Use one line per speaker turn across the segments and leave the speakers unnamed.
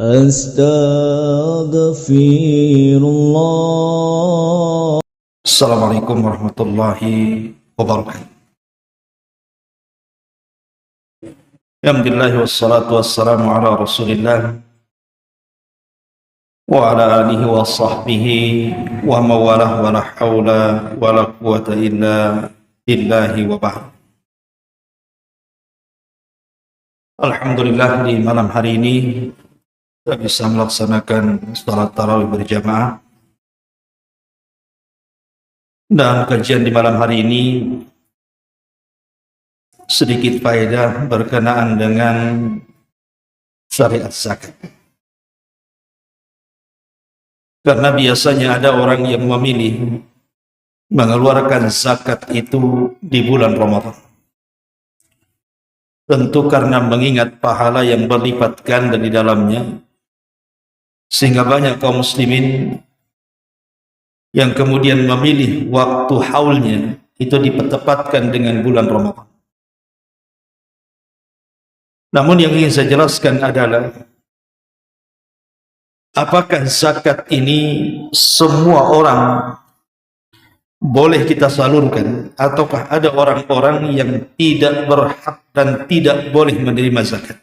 Astaghfirullah.
Assalamualaikum warahmatullahi wabarakatuh. Alhamdulillah wassalatu wassalamu ala Rasulillah wa ala alihi wa sahbihi wa mawalah wa la hawla wa la quwata illa billahi wa ba'd. Alhamdulillah, di malam hari ini kita bisa melaksanakan salat tarawih berjamaah, dan kajian di malam hari ini sedikit faedah berkenaan dengan syariat zakat. Karena biasanya ada orang yang memilih mengeluarkan zakat itu di bulan Ramadan. Tentu karena mengingat pahala yang berlipat ganda di dalamnya, sehingga banyak kaum muslimin yang kemudian memilih waktu haulnya itu dipertepatkan dengan bulan Ramadan. Namun yang ingin saya jelaskan adalah, apakah zakat ini semua orang boleh kita salurkan, ataukah ada orang-orang yang tidak berhak dan tidak boleh menerima zakat?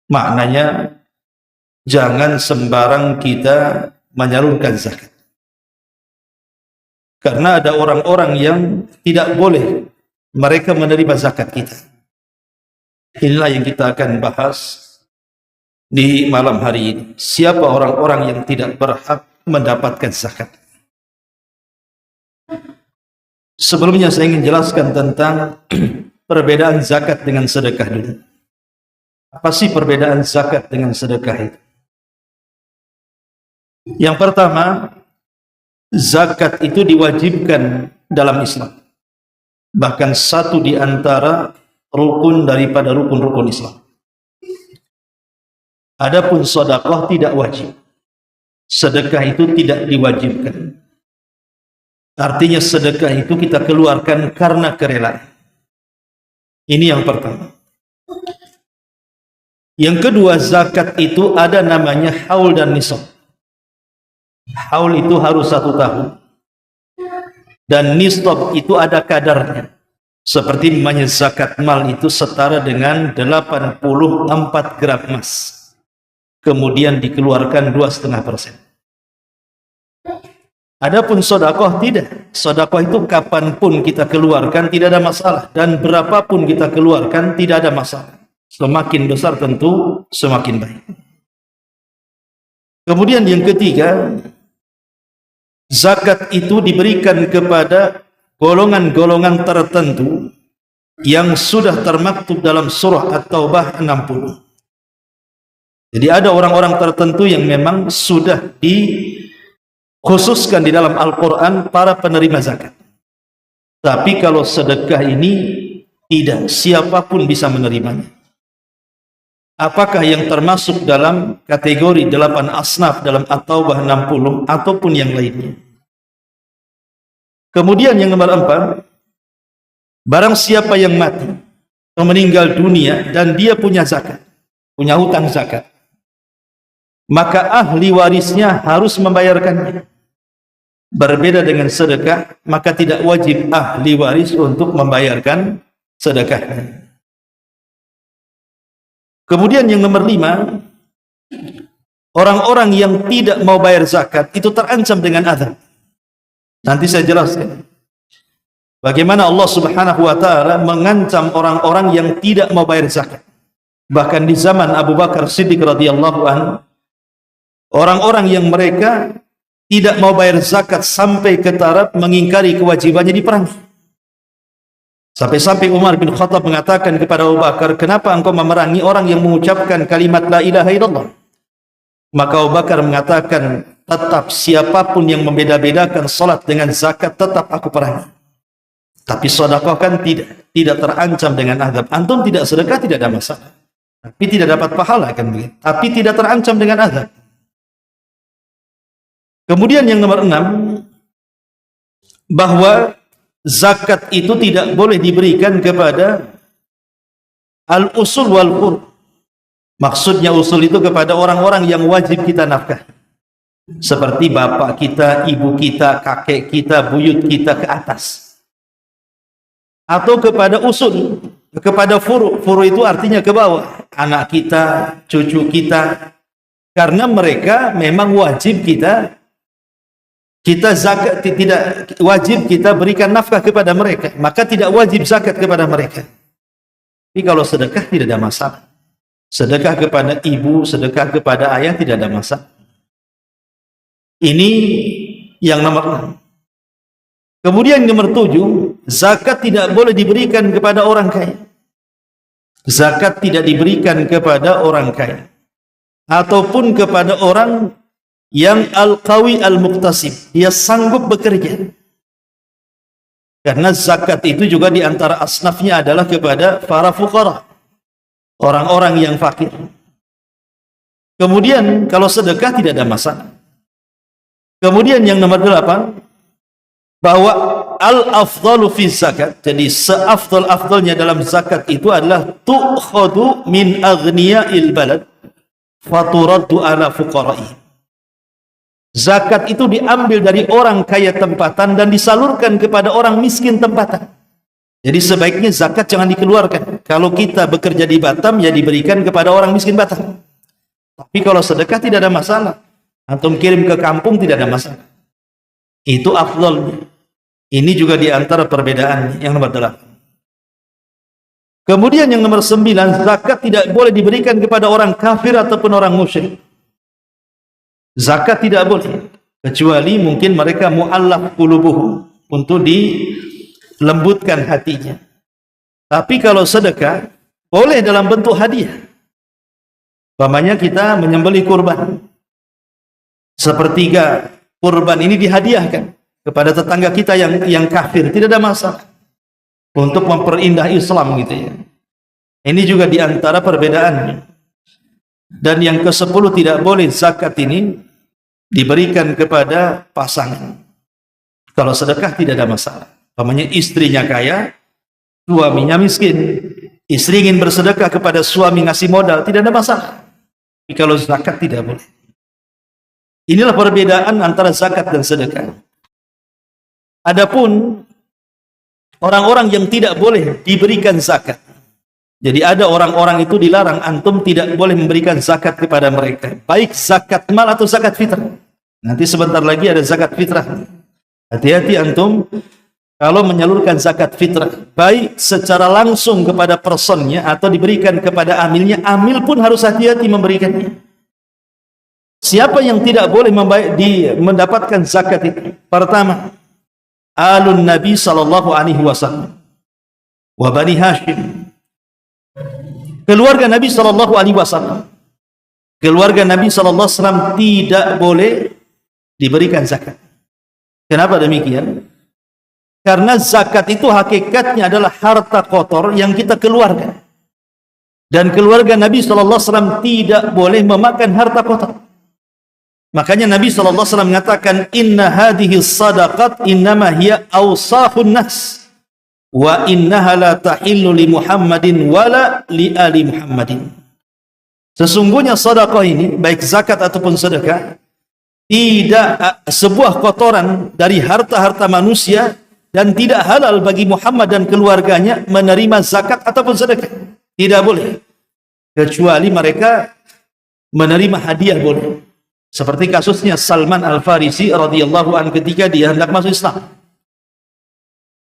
Maknanya, jangan sembarang kita menyalurkan zakat. Karena ada orang-orang yang tidak boleh mereka menerima zakat kita. Inilah yang kita akan bahas di malam hari ini. Siapa orang-orang yang tidak berhak mendapatkan zakat? Sebelumnya saya ingin jelaskan tentang perbedaan zakat dengan sedekah dulu. Apa sih perbedaan zakat dengan sedekah itu? Yang pertama, zakat itu diwajibkan dalam Islam. Bahkan satu di antara rukun daripada rukun-rukun Islam. Adapun sedekah tidak wajib. Sedekah itu tidak diwajibkan. Artinya sedekah itu kita keluarkan karena kerelaan. Ini yang pertama. Yang kedua, zakat itu ada namanya haul dan nisab. Haul itu harus 1 tahun. Dan nisab itu ada kadarnya. Seperti namanya zakat mal itu setara dengan 84 gram emas. Kemudian dikeluarkan 2,5%. Adapun sedekah tidak. Sedekah itu kapanpun kita keluarkan tidak ada masalah, dan berapapun kita keluarkan tidak ada masalah. Semakin besar tentu semakin baik. Kemudian yang ketiga, zakat itu diberikan kepada golongan-golongan tertentu yang sudah termaktub dalam surah At-Taubah 60. Jadi ada orang-orang tertentu yang memang sudah dikhususkan di dalam Al-Quran para penerima zakat. Tapi kalau sedekah ini tidak, siapapun bisa menerimanya. Apakah yang termasuk dalam kategori 8 asnaf dalam At-Taubah 60 ataupun yang lainnya. Kemudian yang nomor 4, barang siapa yang mati atau meninggal dunia dan dia punya zakat, punya hutang zakat, maka ahli warisnya harus membayarkannya. Berbeda dengan sedekah, maka tidak wajib ahli waris untuk membayarkan sedekah. Kemudian yang nomor 5, orang-orang yang tidak mau bayar zakat itu terancam dengan azab. Nanti saya jelaskan bagaimana Allah Subhanahu wa taala mengancam orang-orang yang tidak mau bayar zakat. Bahkan di zaman Abu Bakar Siddiq radhiyallahu anhu, orang-orang yang mereka tidak mau bayar zakat sampai ke taraf mengingkari kewajibannya diperangi. Sampai-sampai Umar bin Khattab mengatakan kepada Abu Bakar, "Kenapa engkau memerangi orang yang mengucapkan kalimat la ilaha illallah?" Maka Abu Bakar mengatakan, "Tetap siapapun yang membeda-bedakan salat dengan zakat tetap aku perangi. Tapi sedekah kan tidak terancam dengan azab. Antum tidak sedekah tidak ada masalah. Tapi tidak dapat pahala kan begitu. Tapi tidak terancam dengan azab." Kemudian yang nomor 6, bahwa zakat itu tidak boleh diberikan kepada al-usul wal fur', Maksudnya usul itu kepada orang-orang yang wajib kita nafkah, seperti bapak kita, ibu kita, kakek kita, buyut kita ke atas, atau kepada usul, kepada furu. Furu itu artinya ke bawah, anak kita, cucu kita, karena mereka memang wajib kita zakat, tidak wajib kita berikan nafkah kepada mereka, maka tidak wajib zakat kepada mereka. Tapi kalau sedekah tidak ada masalah. Sedekah kepada ibu, sedekah kepada ayah tidak ada masalah. Ini yang nomor 6. Kemudian nomor 7, zakat tidak boleh diberikan kepada orang kaya. Zakat tidak diberikan kepada orang kaya ataupun kepada orang yang al-qawi al-muqtasib, dia sanggup bekerja. Karena zakat itu juga diantara asnafnya adalah kepada para fuqara, orang-orang yang fakir. Kemudian kalau sedekah tidak ada masalah. Kemudian yang nomor 8, bahwa al-afdalu fi zakat, jadi seafdal-afdalnya dalam zakat itu adalah tu'khadu min aghniya'il balad faturaddu ala fuqara'i. Zakat itu diambil dari orang kaya tempatan dan disalurkan kepada orang miskin tempatan. Jadi sebaiknya zakat jangan dikeluarkan. Kalau kita bekerja di Batam, ya diberikan kepada orang miskin Batam. Tapi kalau sedekah tidak ada masalah. Antum kirim ke kampung tidak ada masalah. Itu afdalnya. Ini juga diantara perbedaan yang nomor 8. Kemudian yang nomor 9, zakat tidak boleh diberikan kepada orang kafir ataupun orang musyrik. Zakat tidak boleh, kecuali mungkin mereka mu'allaf qulubuhum, untuk dilembutkan hatinya. Tapi kalau sedekah boleh dalam bentuk hadiah. Umpamanya kita menyembelih kurban, sepertiga kurban ini dihadiahkan kepada tetangga kita yang kafir, tidak ada masalah, untuk memperindah Islam gitu ya. Ini juga diantara perbedaannya. Dan yang ke-10, tidak boleh zakat ini diberikan kepada pasangan. Kalau sedekah tidak ada masalah. Umpamanya istrinya kaya, suaminya miskin. Istri ingin bersedekah kepada suami, ngasih modal, tidak ada masalah. Tapi kalau zakat tidak boleh. Inilah perbedaan antara zakat dan sedekah. Adapun orang-orang yang tidak boleh diberikan zakat, jadi ada orang-orang itu dilarang, antum tidak boleh memberikan zakat kepada mereka, baik zakat mal atau zakat fitrah. Nanti sebentar lagi ada zakat fitrah. Hati-hati antum kalau menyalurkan zakat fitrah, baik secara langsung kepada personnya atau diberikan kepada amilnya. Amil pun harus hati-hati memberikannya. Siapa yang tidak boleh mendapatkan zakat itu? Pertama, alun Nabi sallallahu alaihi wasallam wa Bani Hashim, keluarga Nabi sallallahu alaihi wasallam. Keluarga Nabi sallallahu alaihi wasallam tidak boleh diberikan zakat. Kenapa demikian? Karena zakat itu hakikatnya adalah harta kotor yang kita keluarkan. Dan keluarga Nabi sallallahu alaihi wasallam tidak boleh memakan harta kotor. Makanya Nabi sallallahu alaihi wasallam mengatakan, inna hadhihi sadaqat innama hiya awsahun nas wa innaha la tahillu li Muhammadin wala li ali Muhammadin. Sesungguhnya sedekah ini, baik zakat ataupun sedekah, tidak sebuah kotoran dari harta-harta manusia, dan tidak halal bagi Muhammad dan keluarganya menerima zakat ataupun sedekah. Tidak boleh, kecuali mereka menerima hadiah boleh. Seperti kasusnya Salman Al-Farisi radhiyallahu anhu ketika dia hendak masuk Islam.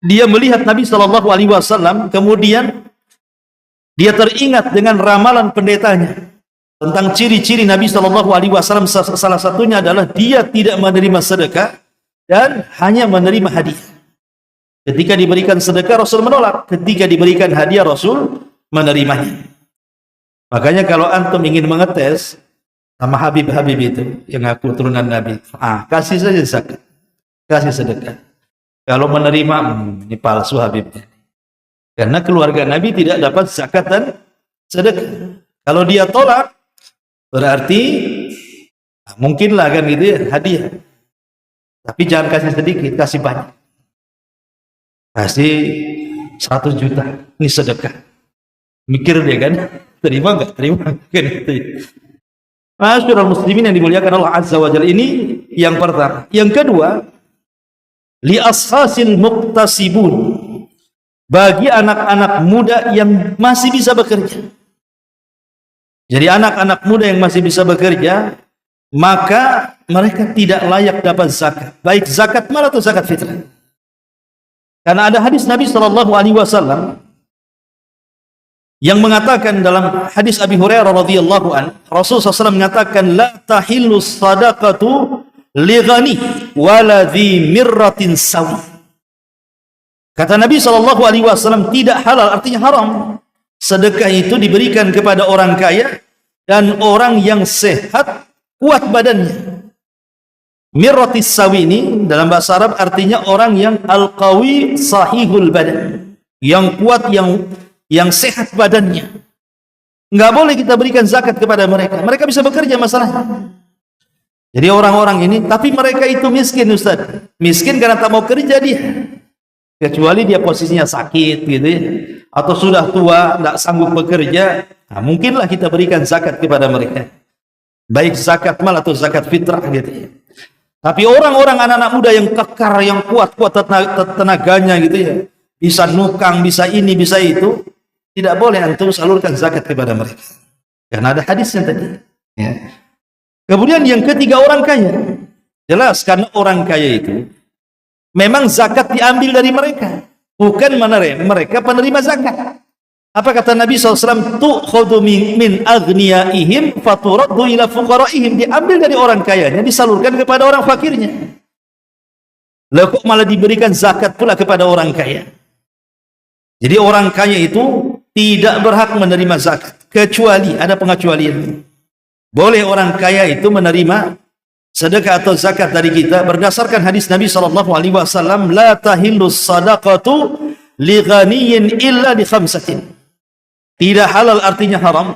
Dia melihat Nabi sallallahu alaihi wasallam, kemudian dia teringat dengan ramalan pendetanya tentang ciri-ciri Nabi sallallahu alaihi wasallam. Salah satunya adalah dia tidak menerima sedekah dan hanya menerima hadiah. Ketika diberikan sedekah Rasul menolak, ketika diberikan hadiah Rasul menerimanya. Makanya kalau antum ingin mengetes sama Habib-Habib itu yang ngaku turunan Nabi, kasih saja zakat, kasih sedekah. Kalau menerima, ini palsu Habibnya. Karena keluarga Nabi tidak dapat zakat dan sedekah. Kalau dia tolak, berarti mungkinlah kan gitu ya, hadiah. Tapi jangan kasih sedikit, kasih banyak. Kasih 100 juta, ini sedekah. Mikir dia kan, Terima enggak? Terima. Kan gitu. Masyaallah muslimin yang dimuliakan Allah Azza wa Jalla, ini yang pertama. Yang kedua, li ashasil muqtasibun, bagi anak-anak muda yang masih bisa bekerja. Jadi anak-anak muda yang masih bisa bekerja, maka mereka tidak layak dapat zakat, baik zakat mal atau zakat fitrah. Karena ada hadis Nabi sallallahu alaihi wasallam yang mengatakan dalam hadis Abi Hurairah radhiyallahu an, Rasulullah SAW mengatakan, la tahillu sadaqatu li ghani wala dhi mirratin sawi. Kata Nabi sallallahu alaihi wasallam, tidak halal, artinya haram, sedekah itu diberikan kepada orang kaya dan orang yang sehat, kuat badannya. Mirratis sawi ini dalam bahasa Arab artinya orang yang al-qawi sahihul badan, yang kuat, yang sehat badannya. Nggak boleh kita berikan zakat kepada mereka. Mereka bisa bekerja masalahnya. Jadi orang-orang ini, tapi mereka itu miskin, Ustaz. Miskin karena tak mau kerja dia. Kecuali dia posisinya sakit gitu ya, atau sudah tua, tidak sanggup bekerja, nah, mungkinlah kita berikan zakat kepada mereka. Baik zakat mal atau zakat fitrah gitu ya. Tapi orang-orang anak-anak muda yang kekar, yang kuat-kuat tenaganya gitu ya, bisa nukang, bisa ini, bisa itu, tidak boleh antum salurkan zakat kepada mereka. Karena ada hadisnya tadi. Ya. Kemudian yang ketiga, orang kaya. Jelas karena orang kaya itu memang zakat diambil dari mereka, bukan mereka penerima zakat. Apa kata Nabi SAW? Tu'khudhu min aghniyaihim faturaddu ila fuqaraihim. Diambil dari orang kayanya, disalurkan kepada orang fakirnya. Lah kok malah diberikan zakat pula kepada orang kaya? Jadi orang kaya itu tidak berhak menerima zakat, kecuali ada pengecualian. Boleh orang kaya itu menerima sedekah atau zakat dari kita berdasarkan hadis Nabi SAW, la tahillu sadaqatu li ghaniyin illa li khamsatin. Tidak halal artinya haram,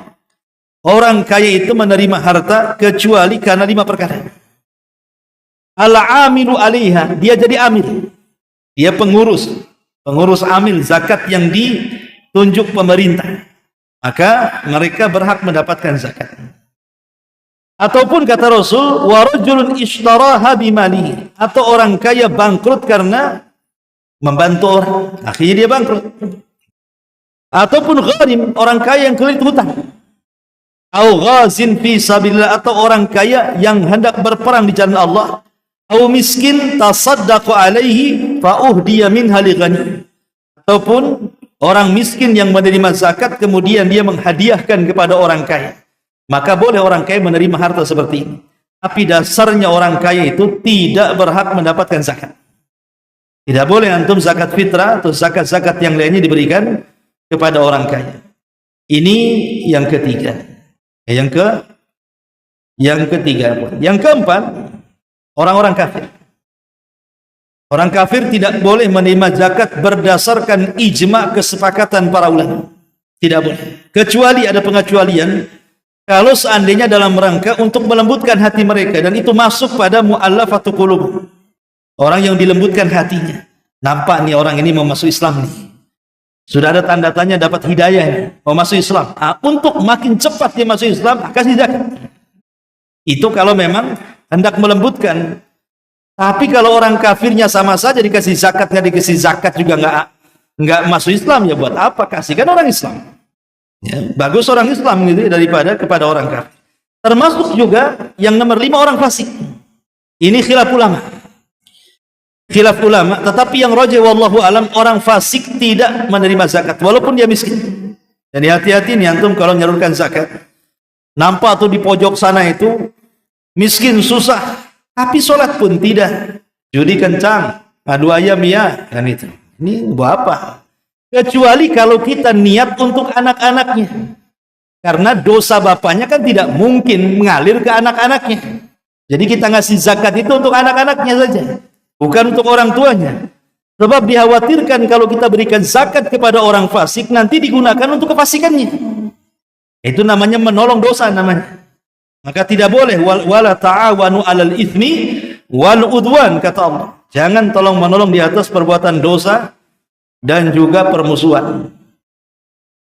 orang kaya itu menerima harta kecuali karena 5 perkara. Al-amilu alaiha, dia jadi amil, dia pengurus amil zakat yang ditunjuk pemerintah, maka mereka berhak mendapatkan zakat. Ataupun kata Rasul, wa rajulun ishtaraha bimalihi, atau orang kaya bangkrut karena membantu orang, akhirnya dia bangkrut. Ataupun gharim, orang kaya yang kelilit hutang. Au ghazin fi sabilillah, atau orang kaya yang hendak berperang di jalan Allah. Au miskin tasaddaqu alaihi fa uhdiya minha li ghani. Ataupun orang miskin yang menerima zakat kemudian dia menghadiahkan kepada orang kaya. Maka boleh orang kaya menerima harta seperti ini. Tapi dasarnya orang kaya itu tidak berhak mendapatkan zakat. Tidak boleh antum zakat fitrah atau zakat-zakat yang lainnya diberikan kepada orang kaya. Ini yang ketiga. Yang ketiga. Yang keempat, orang-orang kafir. Orang kafir tidak boleh menerima zakat berdasarkan ijma' kesepakatan para ulama. Tidak boleh. Kecuali ada pengecualian, kalau seandainya dalam rangka untuk melembutkan hati mereka, dan itu masuk pada mu'allafatu qulub. Orang yang dilembutkan hatinya. Nampak nih orang ini mau masuk Islam nih. Sudah ada tanda-tanya dapat hidayah nih, mau masuk Islam. Nah, untuk makin cepat dia masuk Islam, kasih zakat. Itu kalau memang hendak melembutkan. Tapi kalau orang kafirnya sama saja dikasih zakat, nggak dikasih zakat juga nggak masuk Islam, ya buat apa? Kasihkan orang Islam. Ya, bagus orang Islam gitu daripada kepada orang kafir. Termasuk juga yang nomor 5, orang fasik. Ini khilaf ulama. Tetapi yang rajih wallahu alam, orang fasik tidak menerima zakat walaupun dia miskin. Jadi hati-hati nih antum kalau menyalurkan zakat. Nampak tuh di pojok sana itu miskin, susah, tapi sholat pun tidak. Judi kencang, adu ayam ya, kan itu. Ini buat apa? Kecuali kalau kita niat untuk anak-anaknya. Karena dosa bapaknya kan tidak mungkin mengalir ke anak-anaknya. Jadi kita ngasih zakat itu untuk anak-anaknya saja, bukan untuk orang tuanya. Sebab dikhawatirkan kalau kita berikan zakat kepada orang fasik, nanti digunakan untuk kefasikannya. Itu namanya menolong dosa namanya. Maka tidak boleh, wala ta'awanu 'alal itsmi wal udwan, kata Allah. Jangan tolong menolong di atas perbuatan dosa dan juga permusuhan.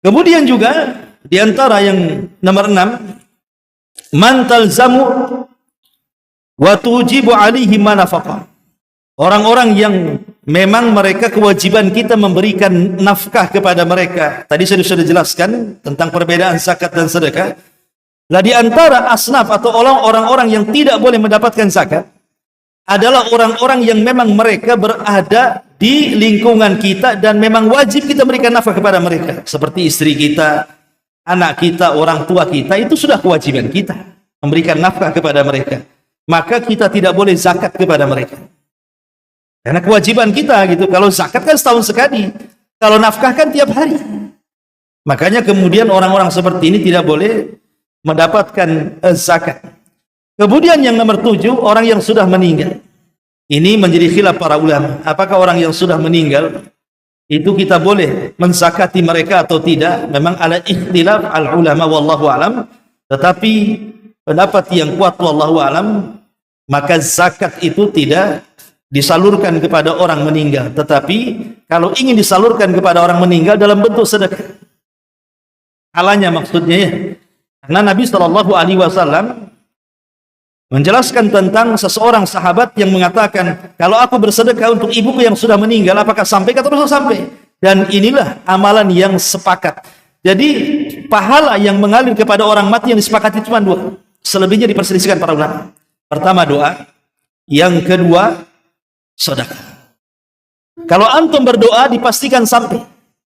Kemudian juga Di antara yang nomor 6, man talzamu wa tujibu alaihi ma nafaqah. Orang-orang yang memang mereka kewajiban kita memberikan nafkah kepada mereka. Tadi saya sudah jelaskan tentang perbedaan zakat dan sedekah. Lah di antara asnaf atau orang-orang yang tidak boleh mendapatkan zakat adalah orang-orang yang memang mereka berada di lingkungan kita dan memang wajib kita berikan nafkah kepada mereka. Seperti istri kita, anak kita, orang tua kita, itu sudah kewajiban kita memberikan nafkah kepada mereka. Maka kita tidak boleh zakat kepada mereka. Karena kewajiban kita gitu. Kalau zakat kan setahun sekali. Kalau nafkah kan tiap hari. Makanya kemudian orang-orang seperti ini tidak boleh mendapatkan zakat. Kemudian yang nomor 7, orang yang sudah meninggal. Ini menjadi khilaf para ulama. Apakah orang yang sudah meninggal itu kita boleh menzakati mereka atau tidak? Memang ada ikhtilaf al ulama wallahu alam. Tetapi pendapat yang kuat wallahu alam, maka zakat itu tidak disalurkan kepada orang meninggal, tetapi kalau ingin disalurkan kepada orang meninggal dalam bentuk sedekah. Alanya maksudnya ya. Karena Nabi SAW menjelaskan tentang seseorang sahabat yang mengatakan, kalau aku bersedekah untuk ibuku yang sudah meninggal, apakah sampai? Kata Rasul sampai. Dan inilah amalan yang sepakat. Jadi pahala yang mengalir kepada orang mati yang disepakati cuma 2. Selebihnya diperselisihkan para ulama. Pertama doa, yang kedua sedekah. Kalau antum berdoa dipastikan sampai.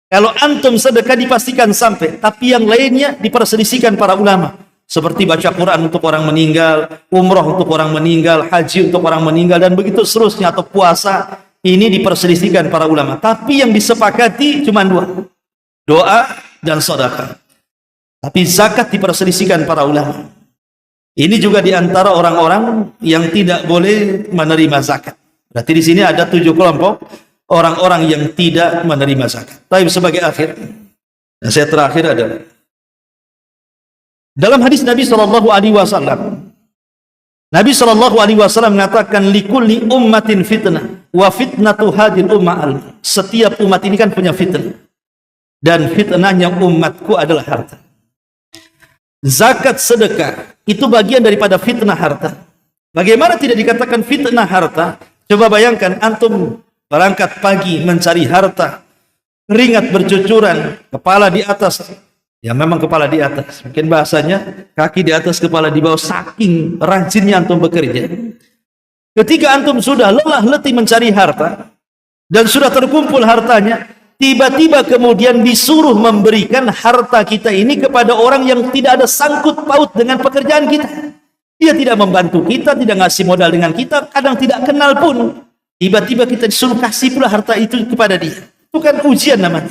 Kalau antum sedekah dipastikan sampai. Tapi yang lainnya diperselisihkan para ulama. Seperti baca Quran untuk orang meninggal, umrah untuk orang meninggal, haji untuk orang meninggal, dan begitu seterusnya, atau puasa. Ini diperselisihkan para ulama. Tapi yang disepakati cuma 2. Doa dan sedekah. Tapi zakat diperselisihkan para ulama. Ini juga diantara orang-orang yang tidak boleh menerima zakat. Berarti di sini ada 7 kelompok orang-orang yang tidak menerima zakat. Tapi sebagai akhir, dan saya terakhir adalah dalam hadis Nabi SAW, Nabi SAW mengatakan, likulli ummatin fitnah, wa fitnatu hadil ummah. Setiap umat ini kan punya fitnah, dan fitnahnya umatku adalah harta. Zakat sedekah itu bagian daripada fitnah harta. Bagaimana tidak dikatakan fitnah harta? Coba bayangkan antum berangkat pagi mencari harta, keringat bercucuran, kepala di atas. Ya memang kepala di atas. Mungkin bahasanya kaki di atas, kepala di bawah, saking rajinnya antum bekerja. Ketika antum sudah lelah letih mencari harta dan sudah terkumpul hartanya, tiba-tiba kemudian disuruh memberikan harta kita ini kepada orang yang tidak ada sangkut paut dengan pekerjaan kita. Dia tidak membantu kita, tidak ngasih modal dengan kita, kadang tidak kenal pun. Tiba-tiba kita disuruh kasih pula harta itu kepada dia. Itu kan ujian namanya.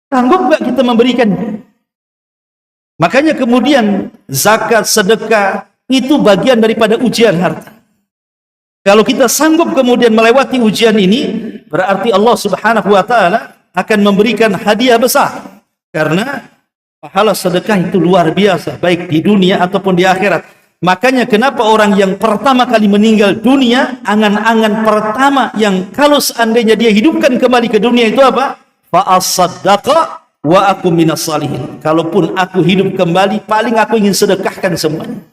Sanggup nggak kita memberikannya? Makanya kemudian zakat, sedekah itu bagian daripada ujian harta. Kalau kita sanggup kemudian melewati ujian ini, berarti Allah Subhanahu wa taala akan memberikan hadiah besar. Karena pahala sedekah itu luar biasa, baik di dunia ataupun di akhirat. Makanya kenapa orang yang pertama kali meninggal dunia, angan-angan pertama yang kalau seandainya dia hidupkan kembali ke dunia itu apa? Fa'asaddaqa wa aku minas salihin. Kalaupun aku hidup kembali, paling aku ingin sedekahkan semuanya.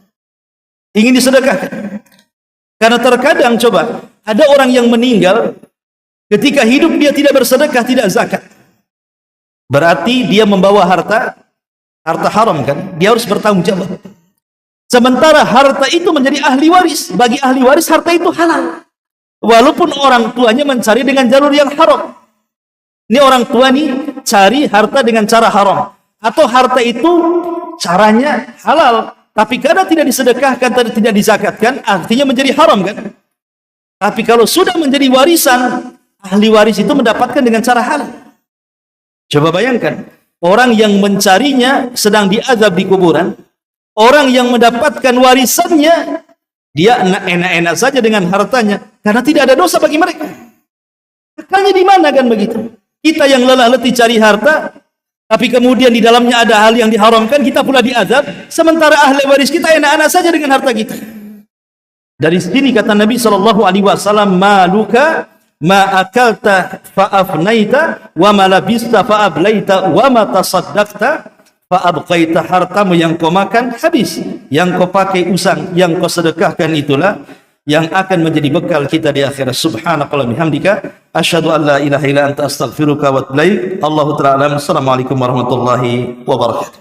Ingin disedekahkan. Karena terkadang coba, ada orang yang meninggal, ketika hidup dia tidak bersedekah, tidak zakat. Berarti dia membawa harta haram kan? Dia harus bertanggung jawab. Sementara harta itu menjadi ahli waris. Bagi ahli waris harta itu halal. Walaupun orang tuanya mencari dengan jalur yang haram. Ini orang tua nih cari harta dengan cara haram. Atau harta itu caranya halal. Tapi karena tidak disedekahkan, tidak dizakatkan, artinya menjadi haram kan? Tapi kalau sudah menjadi warisan, ahli waris itu mendapatkan dengan cara halal. Coba bayangkan, orang yang mencarinya sedang diazab di kuburan. Orang yang mendapatkan warisannya, dia enak-enak saja dengan hartanya, karena tidak ada dosa bagi mereka. Makanya di mana kan begitu? Kita yang lelah letih cari harta, tapi kemudian di dalamnya ada hal yang diharamkan, kita pula diazab. Sementara ahli waris kita enak-enak saja dengan harta kita. Dari sini kata Nabi SAW, maluka ma akalta fa'afnaita wa ma labista fa'ablaita wa ma tasaddaqta fa abqaita, hartamu yang kau makan habis, yang kau pakai usang, yang kau sedekahkan itulah yang akan menjadi bekal kita di akhirat. Subhanakallahumma bihamdika asyhadu an la ilaha illa anta astaghfiruka wa atubu ilaik. Allahu ta'ala. Assalamualaikum warahmatullahi wabarakatuh.